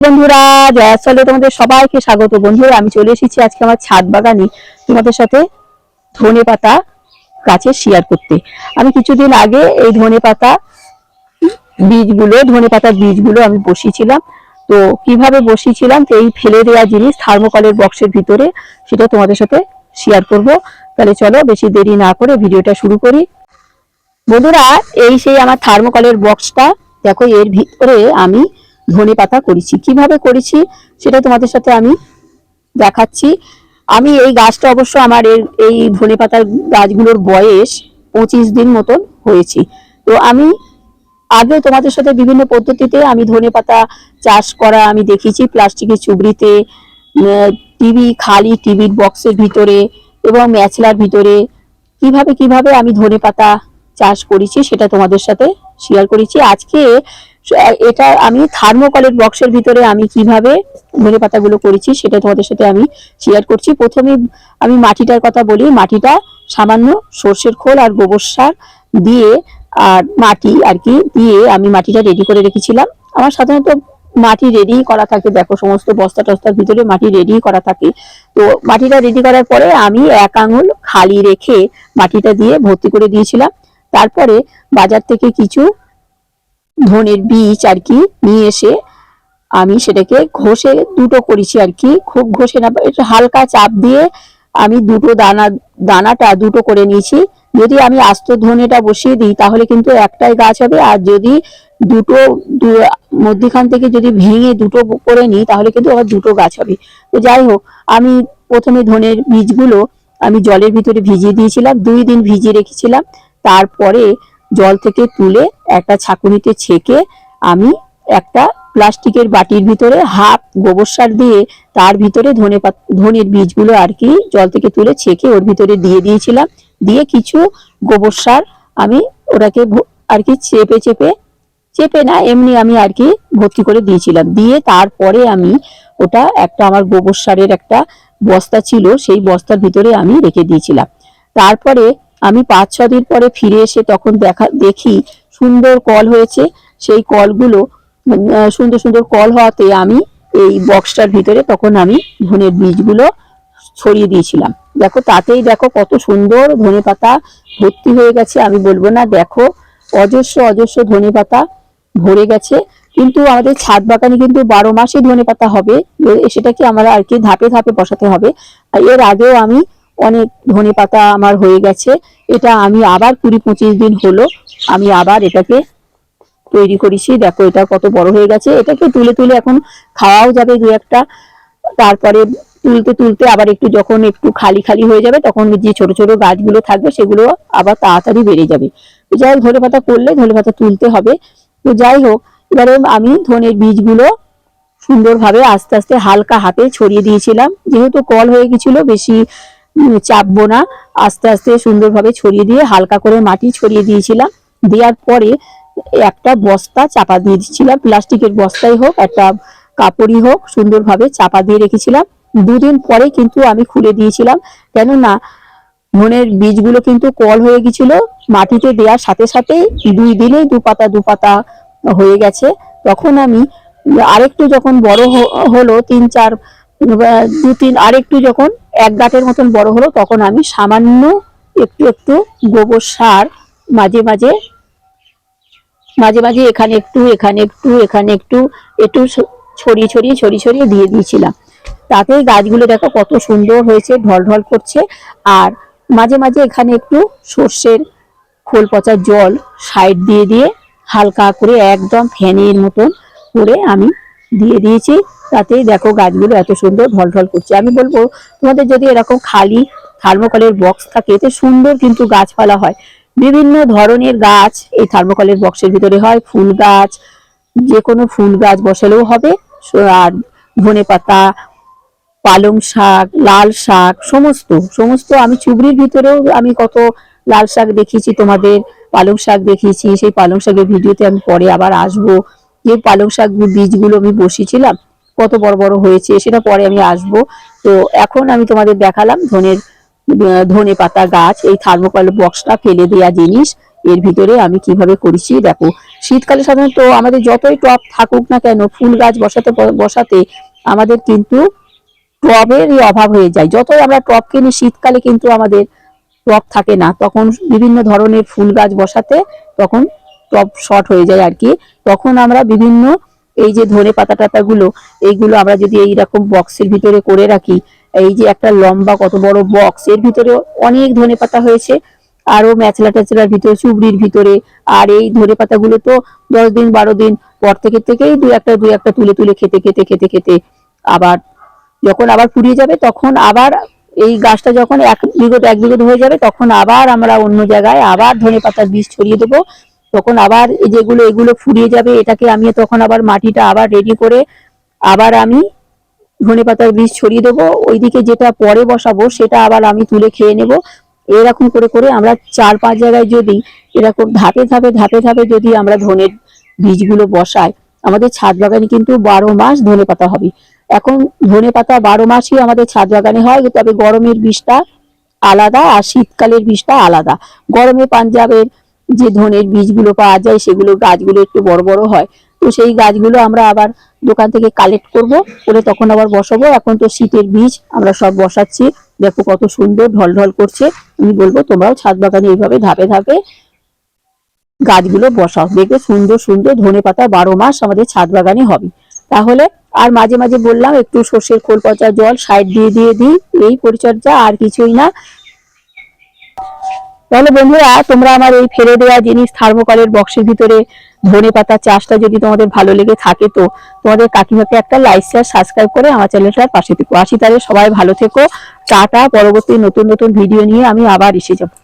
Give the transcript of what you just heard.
বন্ধুরা, জয়াস্থলে তোমাদের সবাইকে স্বাগত। বন্ধুরা, আমি চলে এসেছি আজকে আমার ছাদ বাগানে তোমাদের সাথে ধনেপাতা গাছের শেয়ার করতে। আমি কিছুদিন আগে এই ধনেপাতার বীজগুলো আমি বসিয়েছিলাম। তো কিভাবে বসিয়েছিলাম, তো এই ফেলে দেওয়া জিনিস থার্মোকলের বক্সের ভিতরে, সেটা তোমাদের সাথে শেয়ার করব। তাহলে চলো বেশি দেরি না করে ভিডিওটা শুরু করি। বন্ধুরা, এই সেই আমার থার্মোকলের বক্সটা। দেখো, এর ভিতরে আমি ধনেপাতা করেছি। কিভাবে করেছি সেটা তোমাদের সাথে আমি দেখাচ্ছি। আমি এই গাছটা অবশ্য আমার এই ধনেপাতার গাছগুলোর বয়স 25 দিন মতন হয়েছে। তো আমি আগে তোমাদের সাথে বিভিন্ন পদ্ধতিতে আমি ধনেপাতা চাষ করা আমি দেখেছি, প্লাস্টিকের চুবড়িতে, টিভির বক্সের ভিতরে এবং ম্যাচলার ভিতরে কিভাবে কিভাবে আমি ধনেপাতা চাষ করেছি সেটা তোমাদের সাথে শেয়ার করেছি। আজকে এটা আমি থার্মোকলের বক্সের ভিতরে আমি কিভাবে ধনেপাতাগুলো করেছি সেটা তোমাদের সাথে আমি শেয়ার করছি। প্রথমে আমি মাটিটার কথা বলি। মাটিটা সামান্য সর্ষের খোল আর গোবর সার দিয়ে আর মাটি আর কি দিয়ে আমি মাটিটা রেডি করে রেখেছিলাম। আমার সাধারণত মাটি রেডি করা থাকে, দেখো সমস্ত বস্তা টস্তার ভিতরে মাটি রেডি করা থাকে। তো মাটিটা রেডি করার পরে আমি 1 আঙুল খালি রেখে মাটিটা দিয়ে ভর্তি করে দিয়েছিলাম। তারপরে বাজার থেকে কিছু ধনের বীজ আর কি নিয়ে এসে আমি সেটাকে ঘষে দুটো করেছি আর কি, খুব ঘষে না, একটু হালকা চাপ দিয়ে আমি দানাটা দুটো করে নিয়েছি। যদি আমি আস্ত ধনেটা বসিয়ে দিই তাহলে কিন্তু একটাই গাছ হবে, আর যদি দুটো মধ্যখান থেকে যদি ভেঙে দুটো করে নিই তাহলে কিন্তু আবার দুটো গাছ হবে। তো যাই হোক, আমি প্রথমে ধনের বীজগুলো আমি জলের ভিতরে ভিজিয়ে দিয়েছিলাম, 2 দিন ভিজিয়ে রেখেছিলাম। তারপরে জল থেকে তুলে একটা ছাঁকুনিতে ছেঁকে আমি একটা প্লাস্টিকের বাটির ভিতরে হাফ গোবর সার দিয়ে তার ভিতরে ধনের বীজগুলো আর কি জল থেকে তুলে ছেঁকে ওর ভিতরে দিয়ে দিয়েছিলাম। দিয়ে কিছু গোবর সার আমি ওটাকে আর কি চেপে চেপে চেপে না এমনি আমি আর কি ভর্তি করে দিয়েছিলাম। দিয়ে তারপরে আমি ওটা একটা আমার গোবর সারের একটা বস্তা ছিল, সেই বস্তার ভিতরে আমি রেখে দিয়েছিলাম। তারপরে আমি 5-6 দিন পরে ফিরে এসে তখন দেখি সুন্দর কল হয়েছে। সেই কলগুলো সুন্দর সুন্দর কল হওয়াতে আমি এই বক্সটার ভিতরে তখন আমি ধনের বীজগুলো ছড়িয়ে দিয়েছিলাম। দেখো, তাতেই দেখো কত সুন্দর ধনেপাতা ভর্তি হয়ে গেছে। আমি বলবো না, দেখো অজস্র অজস্র ধনেপাতা ভরে গেছে। কিন্তু আমাদের ছাদ বাগানে কিন্তু 12 মাসই ধনেপাতা হবে, সেটাকে আমরা আর কি ধাপে ধাপে বসাতে হবে। এর আগেও আমি অনেক ধনেপাতা আমার হয়ে গেছে। এটা আমি আবার 20-25 দিন হলো আমি আবার এটাকে তৈরি করেছি। দেখো এটা কত বড় হয়ে গেছে। এটাকে তুলে তুলে এখন খাওয়াও যাবে 2-একটা। তারপরে তুলতে তুলতে আবার একটু যখন একটু খালি খালি হয়ে যাবে তখন যে ছোট ছোট গাছগুলো থাকবে সেগুলো আবার তাড়াতাড়ি বেড়ে যাবে। যাই হোক, ধনেপাতা করলে ধনেপাতা তুলতে হবে। তো যাই হোক, এবারে আমি ধনের বীজগুলো সুন্দরভাবে আস্তে আস্তে হালকা হাতে ছড়িয়ে দিয়েছিলাম। যেহেতু কল হয়ে গেছিল, বেশি চাপবো না, আস্তে আস্তে সুন্দরভাবে ছড়িয়ে দিয়ে হালকা করে মাটি ছড়িয়ে দিয়েছিলাম। দেওয়ার পরে একটা বস্তা চাপা দিয়ে দিচ্ছিলাম, প্লাস্টিকের বস্তাই হোক একটা কাপড়ই হোক, সুন্দরভাবে চাপা দিয়ে রেখেছিলাম। 2 দিন পরে কিন্তু আমি খুলে দিয়েছিলাম, কেননা ধনের বীজগুলো কিন্তু কল হয়ে গেছিল। মাটিতে দেওয়ার সাথে সাথে 2 দিনেই 2 পাতা 2 পাতা হয়ে গেছে। তখন আমি আরেকটু যখন বড় হলো, 3-4 2-3 আরেকটু যখন 1 গাঁটের মতন বড় হলো তখন আমি সামান্য একটু একটু গোবর সার মাঝে মাঝে মাঝে মাঝে এখানে একটু এখানে একটু এখানে একটু একটু ছড়িয়ে ছড়িয়ে ছড়িয়ে ছড়িয়ে দিয়ে দিয়েছিলাম। তাতে গাছগুলো দেখো কত সুন্দর হয়েছে, ঢল ঢল করছে। আর মাঝে মাঝে এখানে একটু সর্ষের খোল পচা জল সাইড দিয়ে দিয়ে হালকা করে একদম ফ্যানের মতন করে আমি দিয়ে দিয়েছি। তাতেই দেখো গাছগুলো এত সুন্দর ঢল ঢল করছে। আমি বলবো তোমাদের যদি এরকম খালি থার্মোকলের বক্স থাকে এতে সুন্দর কিন্তু গাছপালা হয়। বিভিন্ন ধরনের গাছ এই থার্মোকলের বক্সের ভিতরে হয়। ফুল গাছ, যে কোনো ফুল গাছ বসালেও হবে। আর ধনেপাতা, পালং শাক, লাল শাক, সমস্ত সমস্ত আমি চুবড়ির ভিতরেও আমি কত লাল শাক দেখিয়েছি তোমাদের, পালং শাক দেখিয়েছি। সেই পালং শাকের ভিডিওতে আমি পরে আবার আসবো। যে পালং শাক বীজগুলো আমি বসিয়েছিলাম কত বড় বড় হয়েছে সেটা পরে আমি আসবো। তো এখন আমি তোমাদের দেখালাম ধনে পাতা গাছ, এই থার্মোকল বক্সটা ফেলে দেওয়া জিনিস। এর ভিতরে আমি কিভাবে করেছি দেখো। শীতকালে সাধারণত আমাদের যতই টব থাকুক না কেন, ফুল গাছ বসাতে বসাতে আমাদের কিন্তু টবেরই অভাব হয়ে যায়। যতই আমরা টব কিনি, শীতকালে কিন্তু আমাদের টব থাকে না, তখন বিভিন্ন ধরনের ফুল গাছ বসাতে তখন টব শর্ট হয়ে যায় আর কি। তখন আমরা বিভিন্ন এই যে ধনে পাতা টাতা গুলো, এইগুলো আমরা যদি এইরকম বক্সের ভিতরে করে রাখি, এই যে একটা লম্বা কত বড় বক্স, এর ভিতরে অনেক ধনে পাতা হয়েছে, আরো ম্যাচলা ট্যাচলার ভিতরে, চুবড়ির ভিতরে। আর এই ধনে পাতাগুলো তো 10 দিন 12 দিন পর থেকেই দুই একটা তুলে তুলে খেতে খেতে খেতে খেতে আবার যখন আবার ফুরিয়ে যাবে, তখন আবার এই গাছটা যখন এক বিঘত হয়ে যাবে, তখন আবার আমরা অন্য জায়গায় আবার ধনে পাতার বীজ ছড়িয়ে দেবো। তখন আবার এই যেগুলো এগুলো ফুরিয়ে যাবে, এটাকে আমি তখন আবার মাটিটা আবার রেডি করে আবার আমি ধনে পাতার বীজ ছড়িয়ে দেবো। ওইদিকে যেটা পরে বসাবো সেটা আবার আমি তুলে খেয়ে নেব। এরকম করে করে আমরা 4-5 জায়গায় যদি এরকম ধাপে ধাপে ধাপে ধাপে যদি আমরা ধনের বীজগুলো বসাই, আমাদের ছাদ বাগানে কিন্তু 12 মাস ধনে পাতা হবে। এখন ধনে পাতা 12 মাসই আমাদের ছাদ বাগানে হয়, তবে গরমের বীজটা আলাদা আর শীতকালের বীজটা আলাদা। গরমে পাঞ্জাবের যে ধনের বীজগুলো পাওয়া যায়, সেগুলো গাছগুলো একটু বড় বড় হয়, তো সেই গাছগুলো আমরা আবার দোকান থেকে কালেক্ট করব, করে তখন আবার বসাবো। এখন তো শীতের বীজ আমরা সব বসাচ্ছি, দেখো কত সুন্দর ঢলঢল করছে। আমি বলবো তোমরাও ছাদ বাগানে এইভাবে ধাপে ধাপে গাছগুলো বসাও, দেখবে সুন্দর সুন্দর ধনে পাতা 12 মাস আমাদের ছাদ বাগানে হবে। তাহলে আর মাঝে মাঝে বললাম একটু সর্ষের খোল পচা জল সাইড দিয়ে দিয়ে দিই, এই পরিচর্যা, আর কিছুই না। তাহলে বন্ধুরা, তোমরা আমার এই ফেলে দেওয়া জিনিস থার্মোকলের বক্সের ভিতরে ধনে পাতা চাষটা যদি তোমাদের ভালো লেগে থাকে, তো তোমাদের কাকিমাকে একটা লাইক শেয়ার সাবস্ক্রাইব করে আমার চ্যানেলটার পাশে থেকো। আসি তাহলে, সবাই ভালো থেকো, টাটা। পরবর্তী নতুন নতুন ভিডিও নিয়ে আমি আবার এসে যাবো।